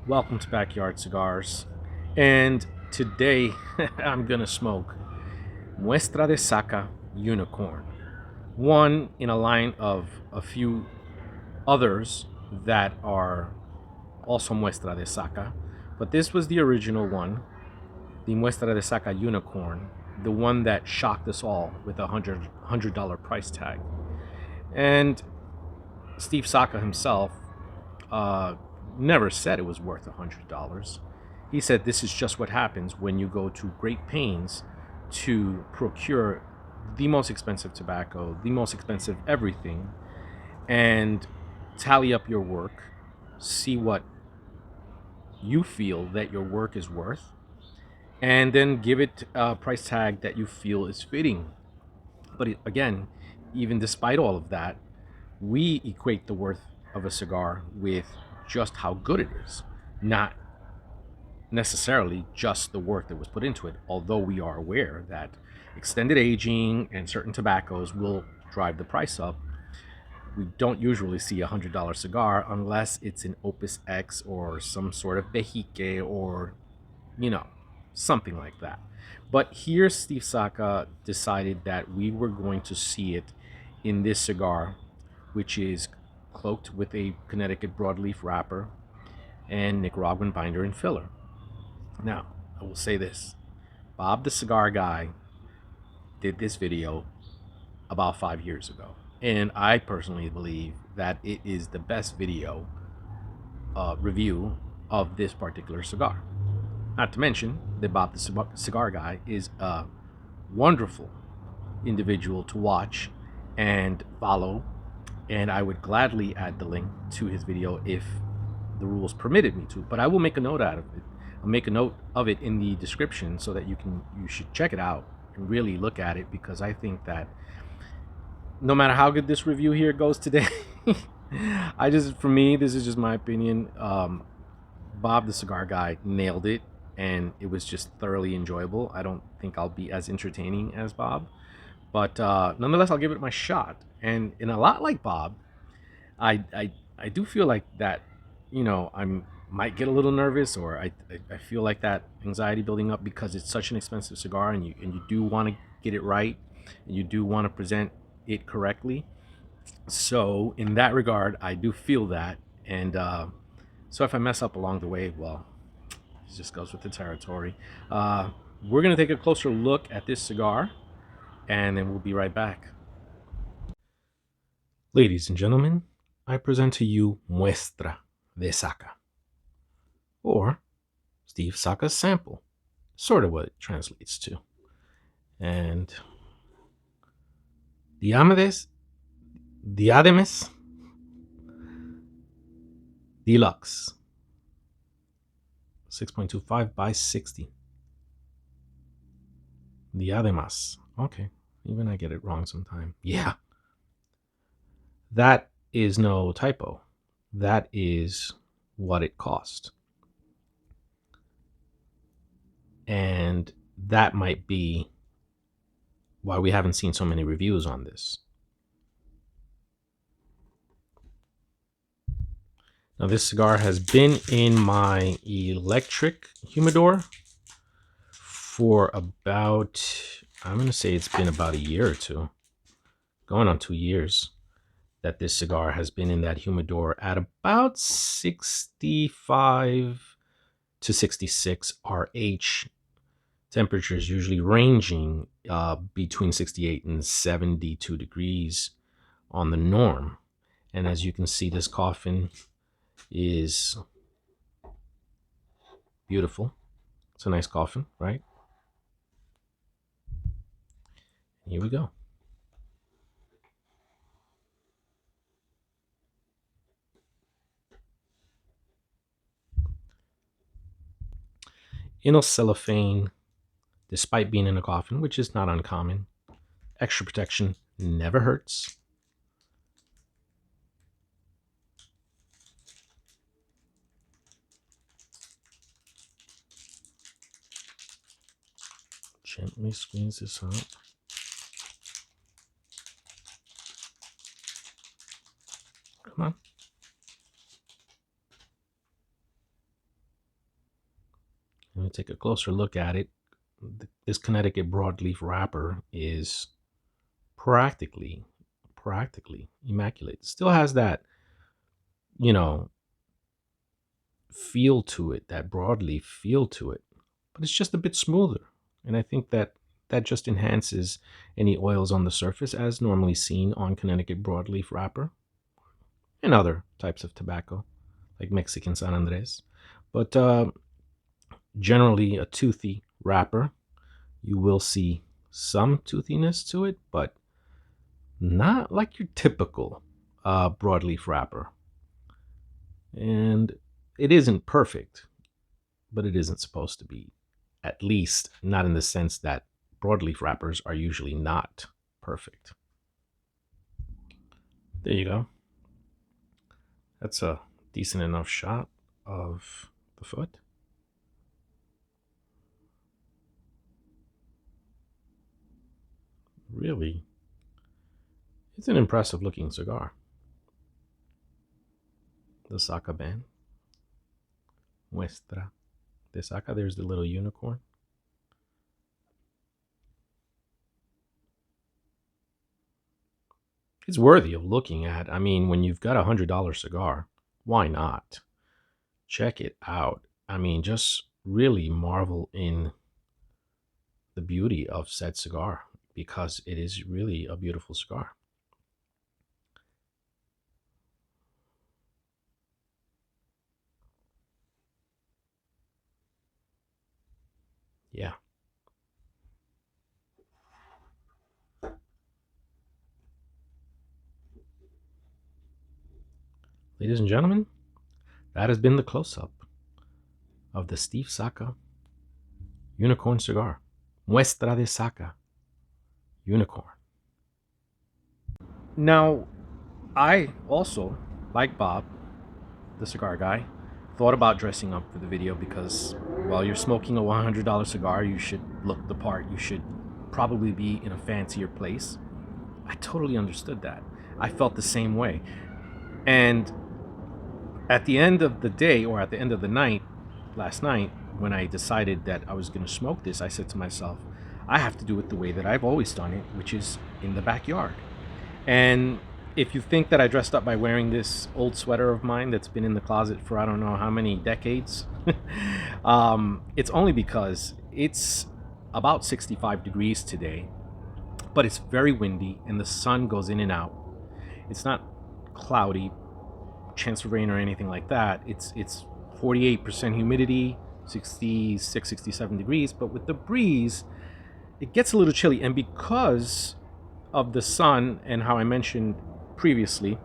Welcome to Backyard Cigars. And today I'm gonna smoke Muestra de Saka Unicorn. One in a line of a few others that are also Muestra de Saka. But this was the original one, the Muestra de Saka Unicorn, the one that shocked us all with a $100 price tag. And Steve Saka himself uh, never said it was worth $100. He said this is just what happens when you go to great pains to procure the most expensive tobacco, the most expensive everything, and tally up your work, see what you feel that your work is worth, and then give it a price tag that you feel is fitting. But again, even despite all of that, we equate the worth of a cigar with just how good it is, not necessarily just the work that was put into it, although we are aware that extended aging and certain tobaccos will drive the price up. We don't usually see $100 cigar unless it's an Opus X or some sort of Bejique or, you know, something like that. But here, Steve Saka decided that we were going to see it in this cigar, which is cloaked with a Connecticut broadleaf wrapper and Nicaraguan binder and filler. Now, I will say this: Bob the Cigar Guy did this video about 5 years ago. And I personally believe that it is the best video review of this particular cigar. Not to mention that Bob the Cigar Guy is a wonderful individual to watch and follow. And I would gladly add the link to his video if the rules permitted me to. But I will make a note out of it. I'll make a note of it in the description so that you should check it out and really look at it, because I think that no matter how good this review here goes today, for me, this is just my opinion. Bob the Cigar Guy nailed it, and it was just thoroughly enjoyable. I don't think I'll be as entertaining as Bob, but nonetheless, I'll give it my shot. And in a lot like Bob, I do feel like that, I'm might get a little nervous, or I feel like that anxiety building up because it's such an expensive cigar, and you do want to get it right, and you do want to present it correctly. So in that regard, I do feel that, and so if I mess up along the way, well, it just goes with the territory. We're gonna take a closer look at this cigar, and then we'll be right back. Ladies and gentlemen, I present to you Muestra de Saka, or Steve Saka's sample, sort of what it translates to. And Diamedes, Diademes Deluxe, 6.25 by 60. Diademas. Okay, even I get it wrong sometime. Yeah, that is no typo. That is what it cost. And that might be why we haven't seen so many reviews on this. Now, this cigar has been in my electric humidor for about, I'm going to say it's been about a year or two, going on 2 years, that this cigar has been in that humidor at about 65 to 66 RH. Temperatures usually ranging between 68 and 72 degrees on the norm. And as you can see, this coffin is beautiful. It's a nice coffin, right? Here we go. Inner cellophane, despite being in a coffin, which is not uncommon. Extra protection never hurts. Gently squeeze this out. Come on. When you take a closer look at it, this Connecticut broadleaf wrapper is practically immaculate. It still has that, you know, feel to it, that broadleaf feel to it, but it's just a bit smoother. And I think that that just enhances any oils on the surface as normally seen on Connecticut broadleaf wrapper and other types of tobacco like Mexican San Andres. But generally, a toothy wrapper, you will see some toothiness to it, but not like your typical broadleaf wrapper. And it isn't perfect, but it isn't supposed to be. At least not in the sense that broadleaf wrappers are usually not perfect. There you go. That's a decent enough shot of the foot. Really, it's an impressive looking cigar. The Saka band. Muestra de Saka. There's the little unicorn. It's worthy of looking at. I mean, when you've got $100 cigar, why not? Check it out. I mean, just really marvel in the beauty of said cigar because it is really a beautiful cigar. Yeah. Ladies and gentlemen, that has been the close-up of the Steve Saka Unicorn cigar. Muestra de Saka Unicorn. Now, I also, like Bob, the cigar guy, thought about dressing up for the video because while you're smoking a $100 cigar, you should look the part. You should probably be in a fancier place. I totally understood that. I felt the same way. And at the end of the day, or at the end of the night, last night, when I decided that I was going to smoke this, I said to myself, I have to do it the way that I've always done it, which is in the backyard. And if you think that I dressed up by wearing this old sweater of mine that's been in the closet for I don't know how many decades, it's only because it's about 65 degrees today, but it's very windy and the sun goes in and out. It's not cloudy, chance of rain or anything like that. It's 48% humidity, 66, 67 degrees, but with the breeze, it gets a little chilly. And because of the sun and how I mentioned previously,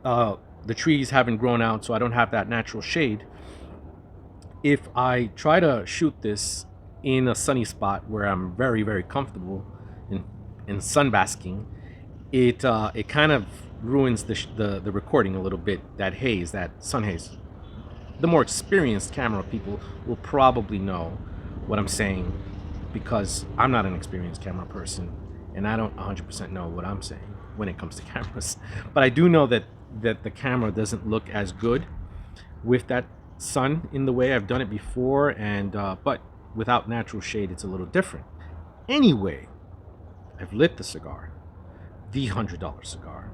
the trees haven't grown out, so I don't have that natural shade. If I try to shoot this in a sunny spot where I'm very, very comfortable in sunbasking, it kind of ruins the recording a little bit. That haze, that sun haze. The more experienced camera people will probably know what I'm saying because I'm not an experienced camera person and I don't 100% know what I'm saying when it comes to cameras. But I do know that the camera doesn't look as good with that sun in the way I've done it before, and but without natural shade, it's a little different. Anyway, I've lit the cigar, the $100 cigar.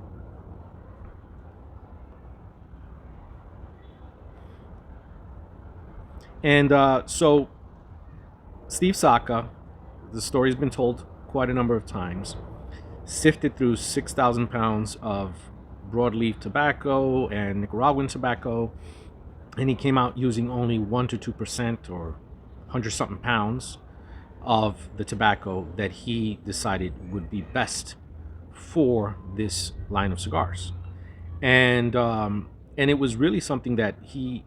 And so Steve Saka, the story's been told quite a number of times, sifted through 6,000 pounds of broadleaf tobacco and Nicaraguan tobacco, and he came out using only 1 to 2% or 100 something pounds of the tobacco that he decided would be best for this line of cigars. And it was really something that he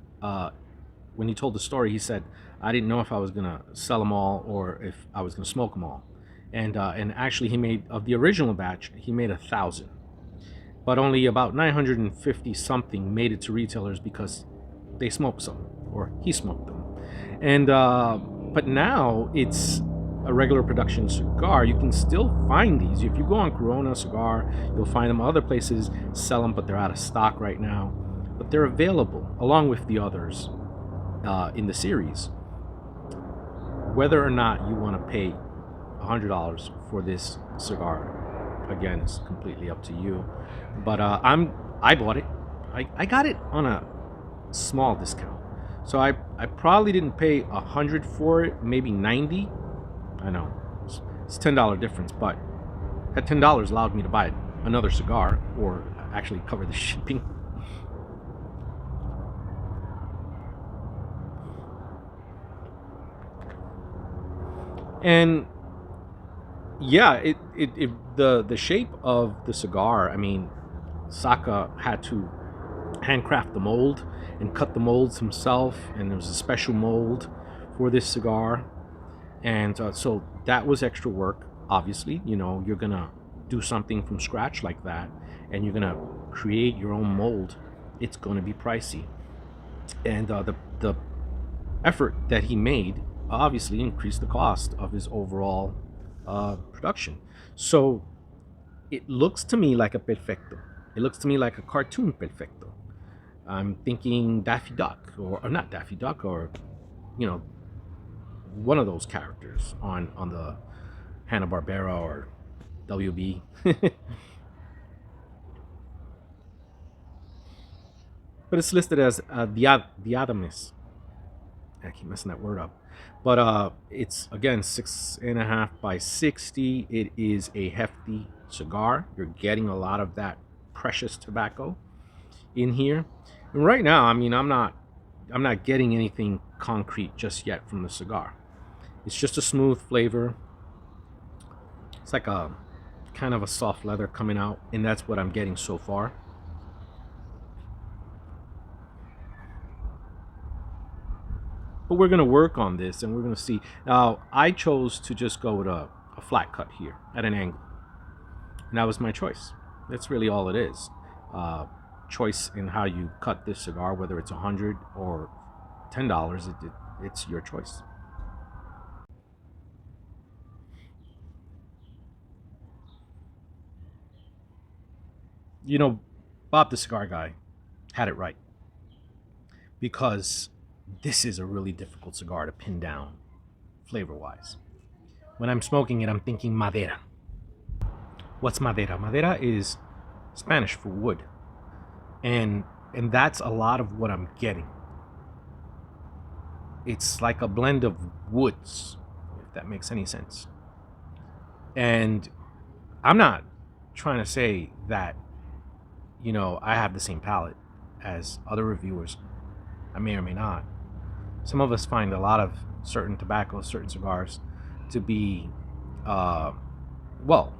when he told the story, he said, I didn't know if I was gonna sell them all or if I was gonna smoke them all. And actually, he made, of the original batch, he made 1,000, but only about 950 something made it to retailers because they smoked some, or he smoked them. And but now it's a regular production cigar. You can still find these. If you go on Corona Cigar, you'll find them. Other places sell them, but they're out of stock right now. But they're available along with the others in the series. whether or not you want to pay $100 for this cigar, again, it's completely up to you. But I bought it. I got it on a small discount, so I probably didn't pay 100 for it, maybe 90. I know it's $10 difference, but that $10 allowed me to buy another cigar, or actually cover the shipping. And yeah, the shape of the cigar. I mean, Saka had to handcraft the mold and cut the molds himself, and there was a special mold for this cigar, and so that was extra work. Obviously, you're gonna do something from scratch like that, and you're gonna create your own mold. It's gonna be pricey, and the effort that he made obviously increased the cost of his overall production. So it looks to me like a perfecto. It looks to me like a cartoon perfecto. I'm thinking Daffy Duck, or not Daffy Duck, or you know, one of those characters on the Hanna-Barbera or WB. But it's listed as diadamus. I keep messing that word up. But it's again 6.5 by 60. It is a hefty cigar. You're getting a lot of that precious tobacco in here. And right now, I mean, I'm not getting anything concrete just yet from the cigar. It's just a smooth flavor. It's like a kind of a soft leather coming out, and that's what I'm getting so far. But we're gonna work on this, and we're gonna see. Now, I chose to just go with a flat cut here at an angle, and that was my choice. That's really all it is. Choice in how you cut this cigar, whether it's 100 or $10. It's your choice. You know, Bob the Cigar Guy had it right, because this is a really difficult cigar to pin down flavor wise. When I'm smoking it, I'm thinking madera. What's madera? Madera is Spanish for wood, and that's a lot of what I'm getting. It's like a blend of woods, if that makes any sense. And I'm not trying to say that I have the same palate as other reviewers. I may or may not. Some of us find a lot of certain tobaccos, certain cigars, to be, well,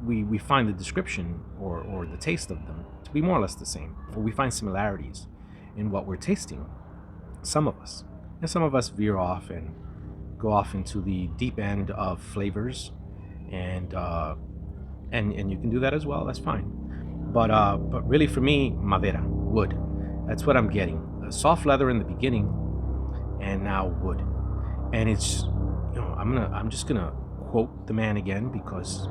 we find the description or the taste of them to be more or less the same, or we find similarities in what we're tasting. Some of us, and some of us veer off and go off into the deep end of flavors, and and you can do that as well. That's fine. But really, for me, madera, wood. That's what I'm getting. A soft leather in the beginning, and now wood. And it's, I'm just gonna quote the man again, because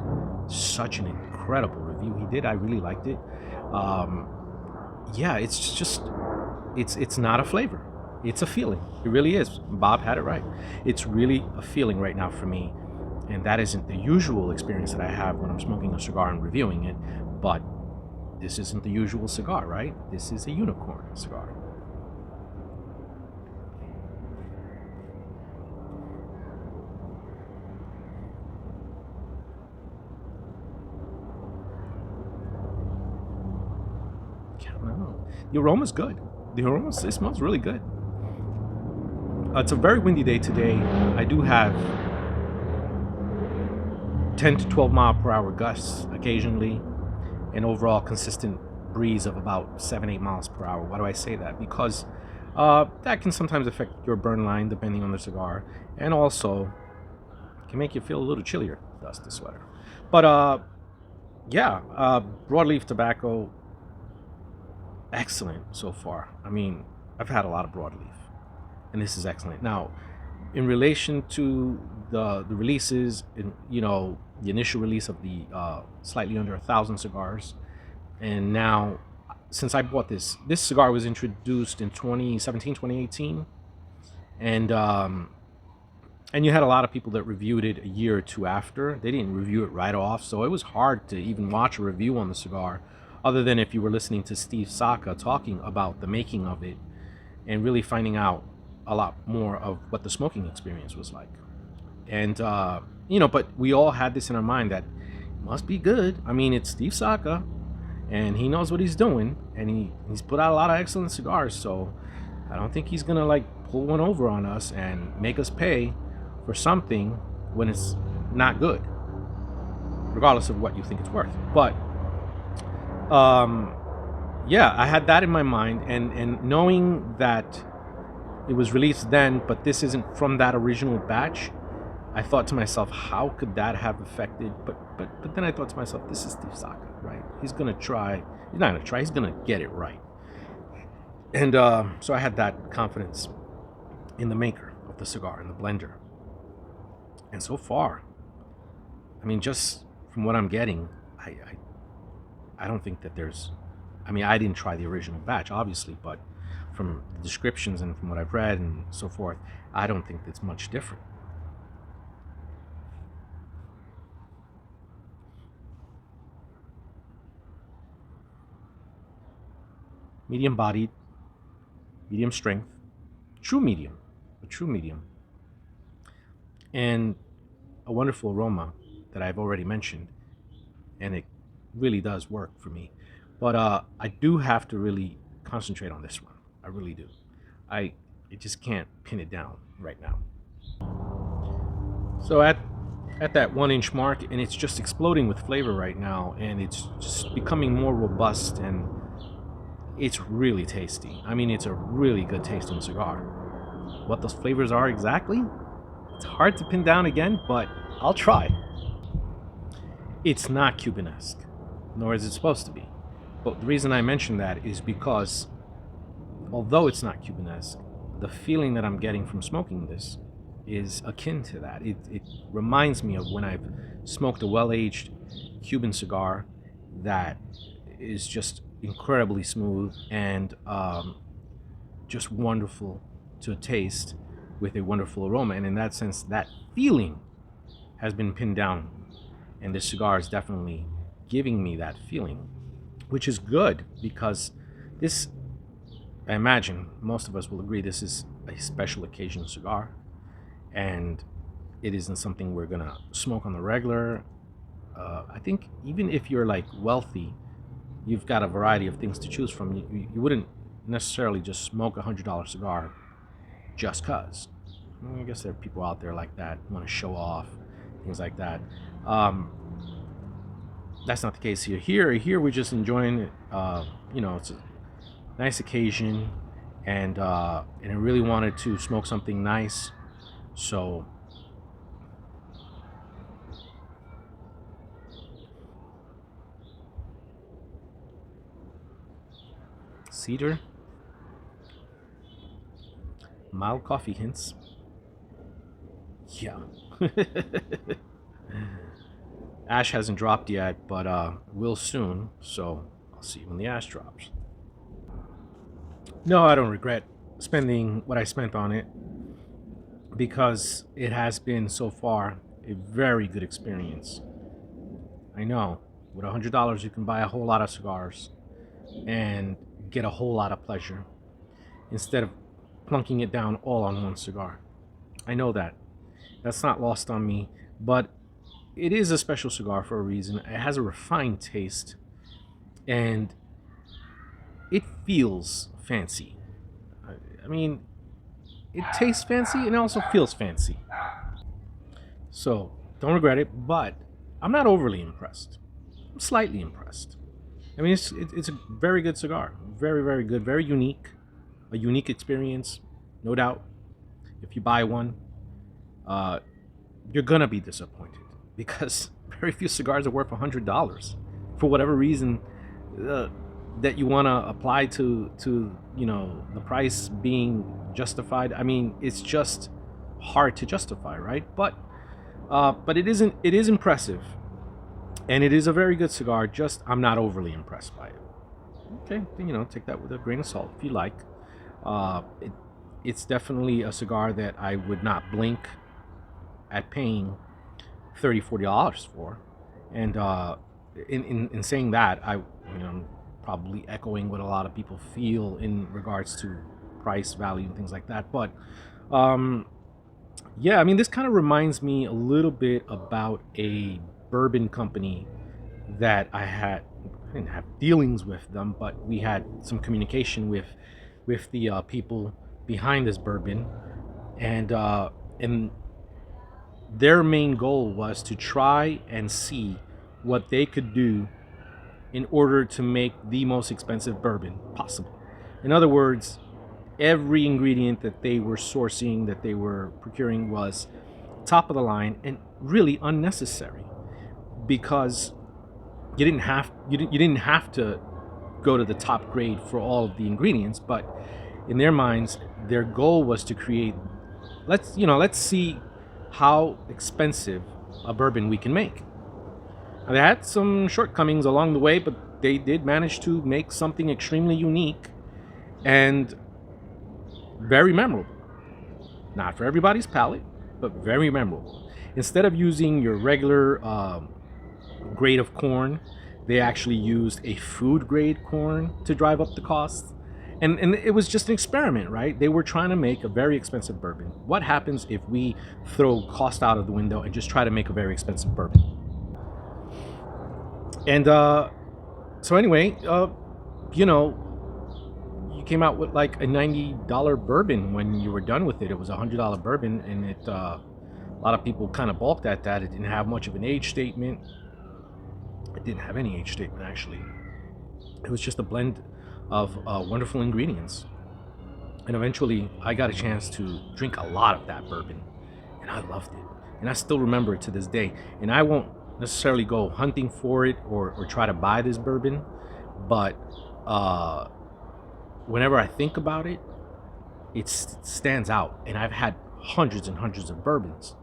such an incredible review he did. I really liked it. Yeah, it's just, it's not a flavor. It's a feeling. It really is. Bob had it right. It's really a feeling right now for me, and that isn't the usual experience that I have when I'm smoking a cigar and reviewing it. But this isn't the usual cigar, right? This is a unicorn cigar. No, the aroma's good. It smells really good. It's a very windy day today. I do have 10 to 12 mile per hour gusts occasionally, an overall consistent breeze of about 7-8 miles per hour. Why do I say that? Because that can sometimes affect your burn line depending on the cigar, and also can make you feel a little chillier. Dust the sweater. But yeah, broadleaf tobacco, excellent so far. I mean, I've had a lot of broadleaf, and this is excellent. Now, in relation to the releases, the initial release of the slightly under 1,000 cigars, and now, since I bought this cigar was introduced in 2017, 2018, and And you had a lot of people that reviewed it a year or two after. They didn't review it right off, so it was hard to even watch a review on the cigar, other than if you were listening to Steve Saka talking about the making of it and really finding out a lot more of what the smoking experience was like. And but we all had this in our mind that it must be good. I mean, it's Steve Saka, and he knows what he's doing, and he's put out a lot of excellent cigars. So I don't think he's gonna like pull one over on us and make us pay for something when it's not good, regardless of what you think it's worth. But yeah, I had that in my mind, and knowing that it was released then, but this isn't from that original batch, I thought to myself, how could that have affected? But then I thought to myself, this is Steve Saka, right? He's gonna try. He's not gonna try. He's gonna get it right. And so I had that confidence in the maker of the cigar, in the blender. And so far, I mean, just from what I'm getting, I don't think that there's. I mean, I didn't try the original batch, obviously, but from the descriptions and from what I've read and so forth, I don't think it's much different. Medium bodied, medium strength, true medium, a true medium, and a wonderful aroma that I've already mentioned, and it really does work for me. But I do have to really concentrate on this one. I really do. I just can't pin it down right now. So at that 1 inch mark, and it's just exploding with flavor right now, and it's just becoming more robust, and it's really tasty. I mean, it's a really good tasting cigar. What those flavors are exactly, it's hard to pin down again, but I'll try. It's not Cubanesque, nor is it supposed to be. But the reason I mention that is because although it's not Cubanesque, the feeling that I'm getting from smoking this is akin to that. It reminds me of when I've smoked a well-aged Cuban cigar that is just incredibly smooth and just wonderful to taste with a wonderful aroma. And in that sense, that feeling has been pinned down, and this cigar is definitely giving me that feeling, which is good because this, I imagine most of us will agree, this is a special occasion cigar, and it isn't something we're gonna smoke on the regular. I think even if you're like wealthy, you've got a variety of things to choose from. You wouldn't necessarily just smoke $100 cigar just cause. I guess there are people out there like that, want to show off, things like that. That's not the case here. Here we're just enjoying it. It's a nice occasion, and I really wanted to smoke something nice, so cedar, mild coffee hints. Yeah. Ash hasn't dropped yet, but will soon, so I'll see when the ash drops. No, I don't regret spending what I spent on it because it has been so far a very good experience. I know, with $100 you can buy a whole lot of cigars and get a whole lot of pleasure instead of plunking it down all on one cigar. I know that. That's not lost on me, but it is a special cigar for a reason. It has a refined taste, and it feels fancy. I mean, it tastes fancy and it also feels fancy. So, don't regret it, but I'm not overly impressed. I'm slightly impressed. I mean, it's a very good cigar. Very, very good. Very unique. A unique experience, no doubt. If you buy one, you're gonna be disappointed because very few cigars are worth $100 for whatever reason that you want to apply to the price being justified. I mean, it's just hard to justify, right? But it isn't. It is impressive, and it is a very good cigar. Just I'm not overly impressed by it. Okay, take that with a grain of salt if you like. It's definitely a cigar that I would not blink at paying $30, $40 for. And in saying that, I'm probably echoing what a lot of people feel in regards to price, value, and things like that. But um, yeah, I mean, this kind of reminds me a little bit about a bourbon company that I didn't have dealings with them, but we had some communication with the people behind this bourbon, and their main goal was to try and see what they could do in order to make the most expensive bourbon possible. In other words, every ingredient that they were sourcing, that they were procuring, was top of the line and really unnecessary, because you didn't have to go to the top grade for all of the ingredients. But in their minds, their goal was to create, let's see how expensive a bourbon we can make. They had some shortcomings along the way, but they did manage to make something extremely unique and very memorable. Not for everybody's palate, but very memorable. Instead of using your regular grade of corn, they actually used a food grade corn to drive up the cost. And it was just an experiment, right? They were trying to make a very expensive bourbon. What happens if we throw cost out of the window and just try to make a very expensive bourbon? And so anyway, you know, you came out with like a $90 bourbon. When you were done with it, it was a $100 bourbon, and a lot of people kind of balked at that. It didn't have much of an age statement. It didn't have any age statement, actually. It was just a blend of wonderful ingredients. And eventually, I got a chance to drink a lot of that bourbon, and I loved it. And I still remember it to this day. And I won't necessarily go hunting for it, or try to buy this bourbon, but whenever I think about it, it stands out. And I've had hundreds and hundreds of bourbons,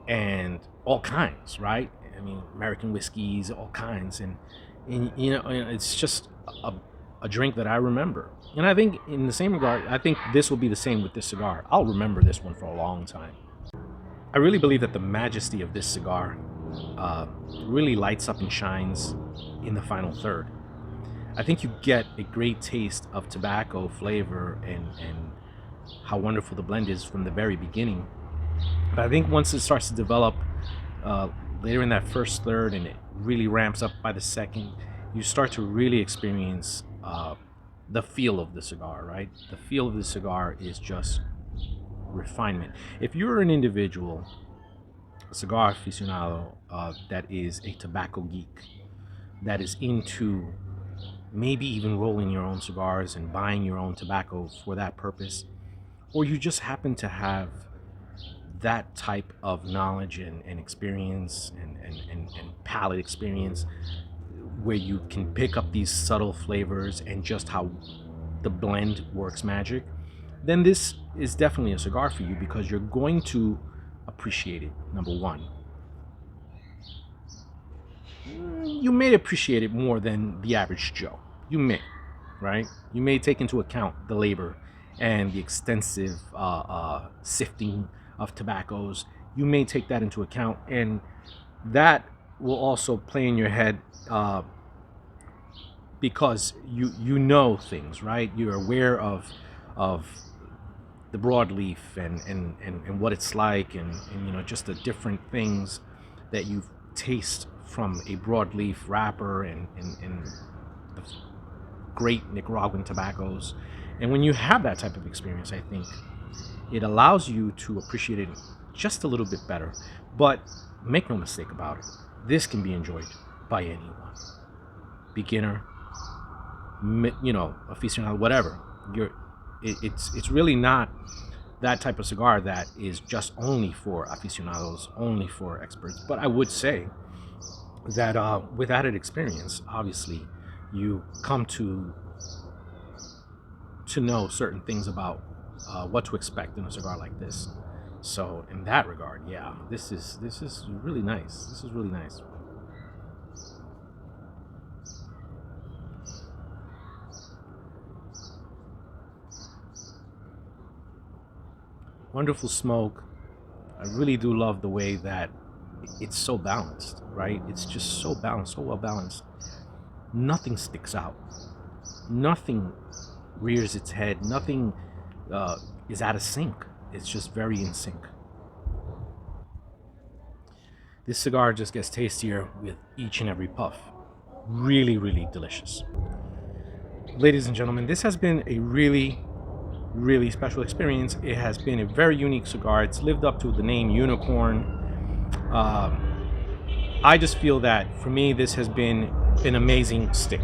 and all kinds, right? I mean, American whiskeys, all kinds, and it's just a drink that I remember. And I think, in the same regard, I think this will be the same with this cigar. I'll remember this one for a long time. I really believe that the majesty of this cigar really lights up and shines in the final third. I think you get a great taste of tobacco flavor and how wonderful the blend is from the very beginning. But I think once it starts to develop later in that first third, and it really ramps up by the second, you start to really experience the feel of the cigar, right? The feel of the cigar is just refinement. If you're an individual, a cigar aficionado, that is a tobacco geek, that is into maybe even rolling your own cigars and buying your own tobacco for that purpose, or you just happen to have that type of knowledge and experience and palate experience, where you can pick up these subtle flavors and just how the blend works magic, then this is definitely a cigar for you, because you're going to appreciate it. Number one, you may appreciate it more than the average Joe. You may, right? You may take into account the labor and the extensive sifting of tobaccos. You may take that into account, and that will also play in your head, because you know things, right? You're aware of the broadleaf and what it's like, and just the different things that you taste from a broadleaf wrapper, and the great Nicaraguan tobaccos. And when you have that type of experience, I think it allows you to appreciate it just a little bit better. But make no mistake about it, this can be enjoyed by anyone, beginner, aficionado, whatever. It's really not that type of cigar that is just only for aficionados, only for experts. But I would say that with added experience, obviously, you come to know certain things about what to expect in a cigar like this. So in that regard, yeah, this is really nice. This is really nice. Wonderful smoke, I really do love the way that it's so balanced, right? It's just so balanced, so well balanced. Nothing sticks out. Nothing rears its head. Nothing is out of sync. It's just very in sync. This cigar just gets tastier with each and every puff. Really, really delicious. Ladies and gentlemen, this has been a really special experience. It has been a very unique cigar. It's lived up to the name Unicorn. I just feel that for me, this has been an amazing stick.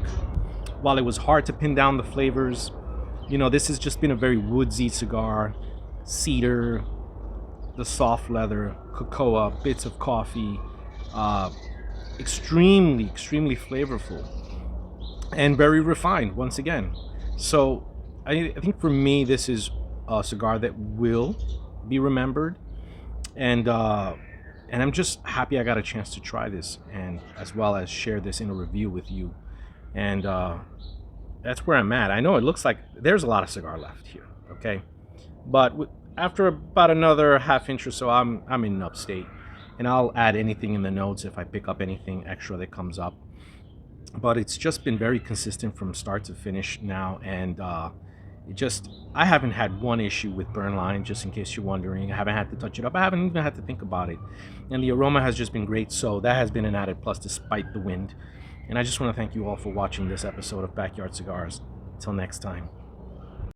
While it was hard to pin down the flavors, this has just been a very woodsy cigar. Cedar, the soft leather, cocoa, bits of coffee, extremely flavorful and very refined once again. So I think for me, this is a cigar that will be remembered, and I'm just happy I got a chance to try this, and as well as share this in a review with you. And that's where I'm at. I know it looks like there's a lot of cigar left here, okay, but after about another half inch or so, I'm in upstate, and I'll add anything in the notes if I pick up anything extra that comes up. But it's just been very consistent from start to finish now, and I haven't had one issue with burn line, just in case you're wondering. I haven't had to touch it up. I haven't even had to think about it, and the aroma has just been great. So that has been an added plus despite the wind. And I just want to thank you all for watching this episode of Backyard Cigars. Until next time.